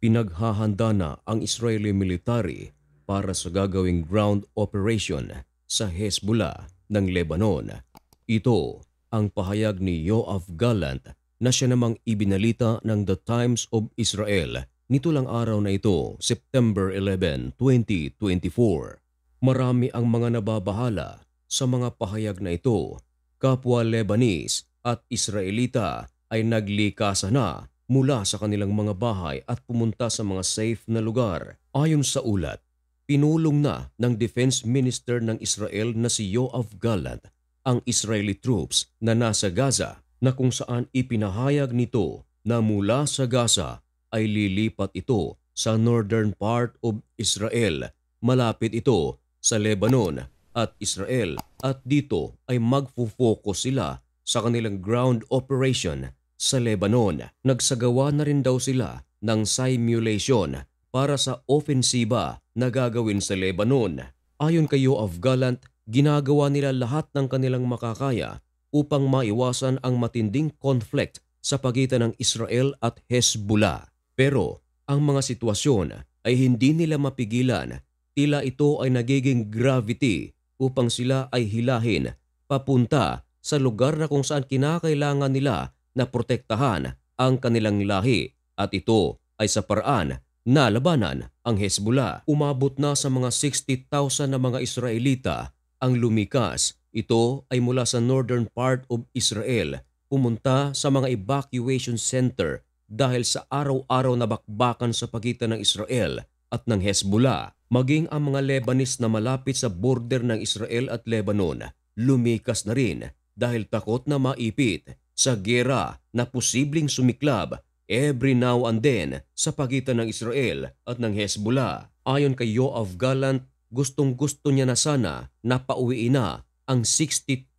Pinaghahanda na ang Israeli military para sa gagawing ground operation sa Hezbollah ng Lebanon. Ito ang pahayag ni Yoav Gallant na siya namang ibinalita ng The Times of Israel nito lang araw na ito, September 11, 2024. Marami ang mga nababahala sa mga pahayag na ito. Kapwa Lebanese at Israelita ay naglikasan na mula sa kanilang mga bahay at pumunta sa mga safe na lugar. Ayon sa ulat, pinulong na ng Defense Minister ng Israel na si Yoav Gallant ang Israeli troops na nasa Gaza na kung saan ipinahayag nito na mula sa Gaza ay lilipat ito sa northern part of Israel. Malapit ito sa Lebanon at Israel at dito ay magfo-focus sila sa kanilang ground operation sa Lebanon. Nagsagawa na rin daw sila ng simulation para sa ofensiba na gagawin sa Lebanon. Ayon kay Yoav Gallant, ginagawa nila lahat ng kanilang makakaya upang maiwasan ang matinding conflict sa pagitan ng Israel at Hezbollah. Pero ang mga sitwasyon ay hindi nila mapigilan. Tila ito ay nagiging gravity upang sila ay hilahin papunta sa lugar na kung saan kinakailangan nila na protektahan ang kanilang lahi at ito ay sa paraan na labanan ang Hezbollah. Umabot na sa mga 60,000 na mga Israelita ang lumikas. Ito ay mula sa northern part of Israel, pumunta sa mga evacuation center dahil sa araw-araw na bakbakan sa pagitan ng Israel at ng Hezbollah. Maging ang mga Lebanese na malapit sa border ng Israel at Lebanon, lumikas na rin dahil takot na maipit sa giyera na posibleng sumiklab every now and then sa pagitan ng Israel at ng Hezbollah. Ayon kay Yoav Gallant, gustong-gusto niya na sana na pauwiin na ang 60,000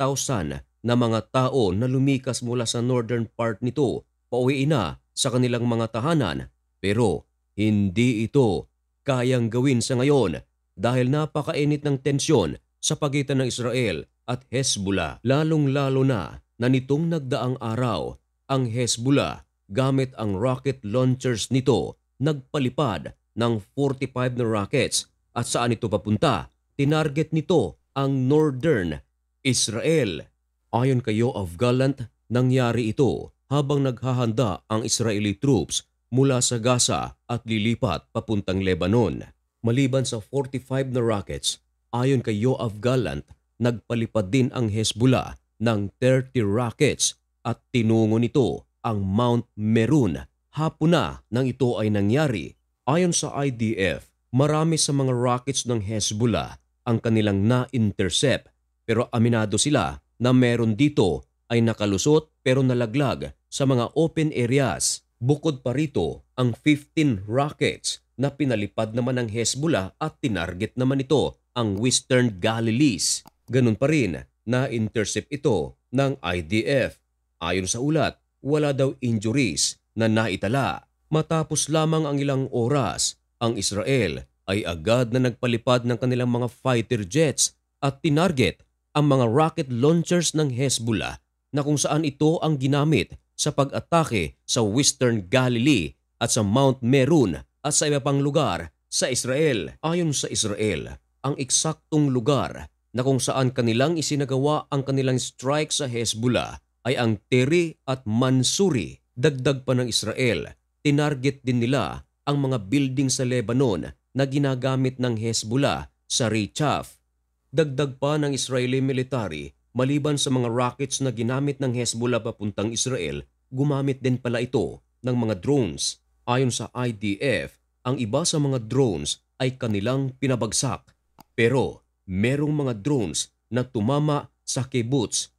na mga tao na lumikas mula sa northern part nito, pauwiin na sa kanilang mga tahanan. Pero hindi ito kayang gawin sa ngayon dahil napakainit ng tensyon sa pagitan ng Israel at Hezbollah. Lalong-lalo na nitong nagdaang araw, ang Hezbollah gamit ang rocket launchers nito nagpalipad ng 45 na rockets at saan ito papunta? Tinarget nito ang northern Israel. Ayon kay Yoav Gallant, nangyari ito habang naghahanda ang Israeli troops mula sa Gaza at lilipat papuntang Lebanon. Maliban sa 45 na rockets, ayon kay Yoav Gallant, nagpalipad din ang Hezbollah ng 30 rockets at tinungo nito ang Mount Meron. Hapon na nang ito ay nangyari. Ayon sa IDF, marami sa mga rockets ng Hezbollah ang kanilang na-intercept pero aminado sila na meron dito ay nakalusot pero nalaglag sa mga open areas. Bukod pa rito ang 15 rockets na pinalipad naman ng Hezbollah at tinarget naman ito ang Western Galilees. Ganun pa rin na-intercept ito ng IDF. Ayon sa ulat, wala daw injuries na naitala. Matapos lamang ang ilang oras, ang Israel ay agad na nagpalipad ng kanilang mga fighter jets at tinarget ang mga rocket launchers ng Hezbollah na kung saan ito ang ginamit sa pag-atake sa Western Galilee at sa Mount Meron at sa iba pang lugar sa Israel. Ayon sa Israel, ang eksaktong lugar na kung saan kanilang isinagawa ang kanilang strike sa Hezbollah ay ang Teri at Mansuri. Dagdag pa ng Israel, tinarget din nila ang mga building sa Lebanon na ginagamit ng Hezbollah sa Richaf. Dagdag pa ng Israeli military, maliban sa mga rockets na ginamit ng Hezbollah papuntang Israel, gumamit din pala ito ng mga drones. Ayon sa IDF, ang iba sa mga drones ay kanilang pinabagsak. Pero merong mga drones na tumama sa kibbutz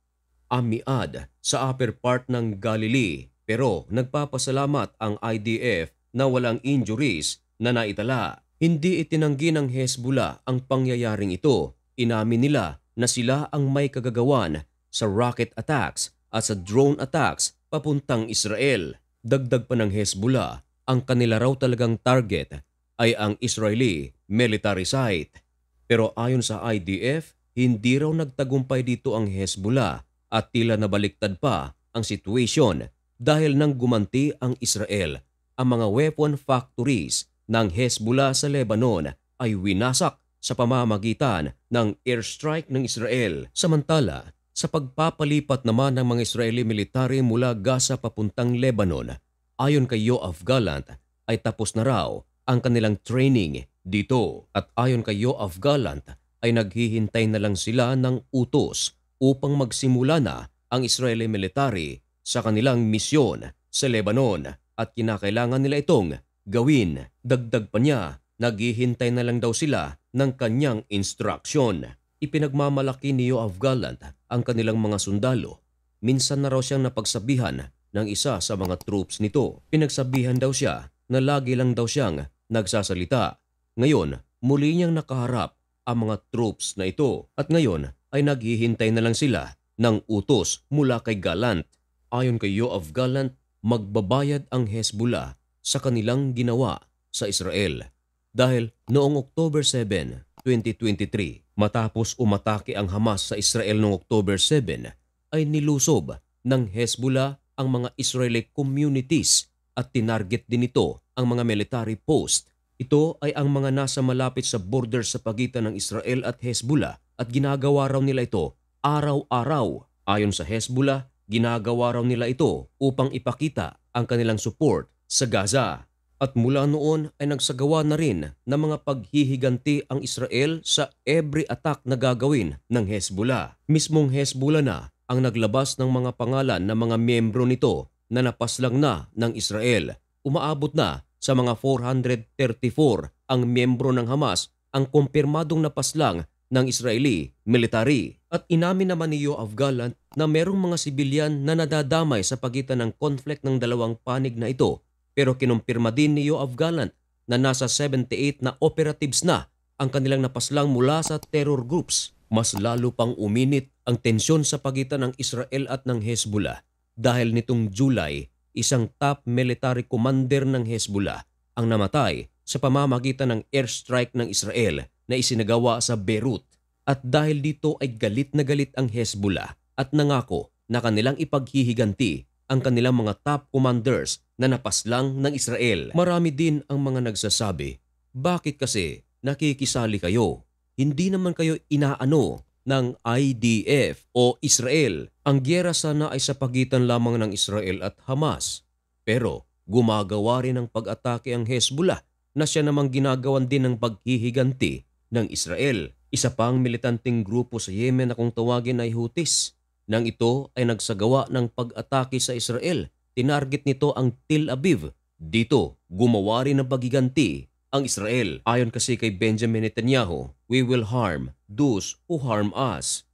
Amiad sa upper part ng Galilee. Pero nagpapasalamat ang IDF na walang injuries na naitala. Hindi itinanggi ng Hezbollah ang pangyayaring ito. Inamin nila na sila ang may kagagawan sa rocket attacks at sa drone attacks papuntang Israel. Dagdag pa ng Hezbollah, ang kanila raw talagang target ay ang Israeli military site. Pero ayon sa IDF, hindi raw nagtagumpay dito ang Hezbollah at tila nabaliktad pa ang sitwasyon dahil nang gumanti ang Israel ang mga weapon factories ng Hezbollah sa Lebanon ay winasak sa pamamagitan ng airstrike ng Israel. Samantala, sa pagpapalipat naman ng mga Israeli military mula Gaza papuntang Lebanon, ayon kay Yoav Gallant ay tapos na raw ang kanilang training dito. At ayon kay Yoav Gallant ay naghihintay na lang sila ng utos upang magsimula na ang Israeli military sa kanilang misyon sa Lebanon at kinakailangan nila itong gawin. Dagdag pa niya, naghihintay na lang daw sila ng kanyang instruksyon. Ipinagmamalaki ni Yoav Gallant ang kanilang mga sundalo. Minsan na raw siyang napagsabihan ng isa sa mga troops nito. Pinagsabihan daw siya na lagi lang daw siyang nagsasalita. Ngayon, muli niyang nakaharap ang mga troops na ito at ngayon ay naghihintay na lang sila ng utos mula kay Gallant. Ayon kay Yoav Gallant, magbabayad ang Hezbollah sa kanilang ginawa sa Israel. Dahil noong October 7, 2023, matapos umatake ang Hamas sa Israel noong October 7, ay nilusob ng Hezbollah ang mga Israeli communities at tinarget din ito ang mga military post. Ito ay ang mga nasa malapit sa border sa pagitan ng Israel at Hezbollah at ginagawa raw nila ito araw-araw. Ayon sa Hezbollah, ginagawa raw nila ito upang ipakita ang kanilang support sa Gaza. At mula noon ay nagsagawa na rin ng mga paghihiganti ang Israel sa every attack na gagawin ng Hezbollah. Mismong Hezbollah na ang naglabas ng mga pangalan ng mga miyembro nito na napaslang na ng Israel. Umaabot na sa mga 434 ang miyembro ng Hamas ang kumpirmadong napaslang ng Israeli military. At inamin naman ni Yoav Gallant na merong mga sibilyan na nadadamay sa pagitan ng conflict ng dalawang panig na ito. Pero kinumpirma din ni Yoav Gallant na nasa 78 na operatives na ang kanilang napaslang mula sa terror groups. Mas lalo pang uminit ang tensyon sa pagitan ng Israel at ng Hezbollah dahil nitong July, isang top military commander ng Hezbollah ang namatay sa pamamagitan ng airstrike ng Israel na isinagawa sa Beirut. At dahil dito ay galit na galit ang Hezbollah at nangako na kanilang ipaghihiganti ang kanilang mga top commanders na napaslang ng Israel. Marami din ang mga nagsasabi, bakit kasi nakikisali kayo? Hindi naman kayo inaano ng IDF o Israel. Ang giyera sana ay sa pagitan lamang ng Israel at Hamas. Pero gumagawa rin ng pag-atake ang Hezbollah na siya namang ginagawan din ng paghihiganti ng Israel. Isa pang militanteng grupo sa Yemen na kung tawagin ay Houthis. Nang ito ay nagsagawa ng pag-atake sa Israel, tinarget nito ang Tel Aviv. Dito, gumawa rin ng paghiganti ang Israel. Ayon kasi kay Benjamin Netanyahu, we will harm those who harm us.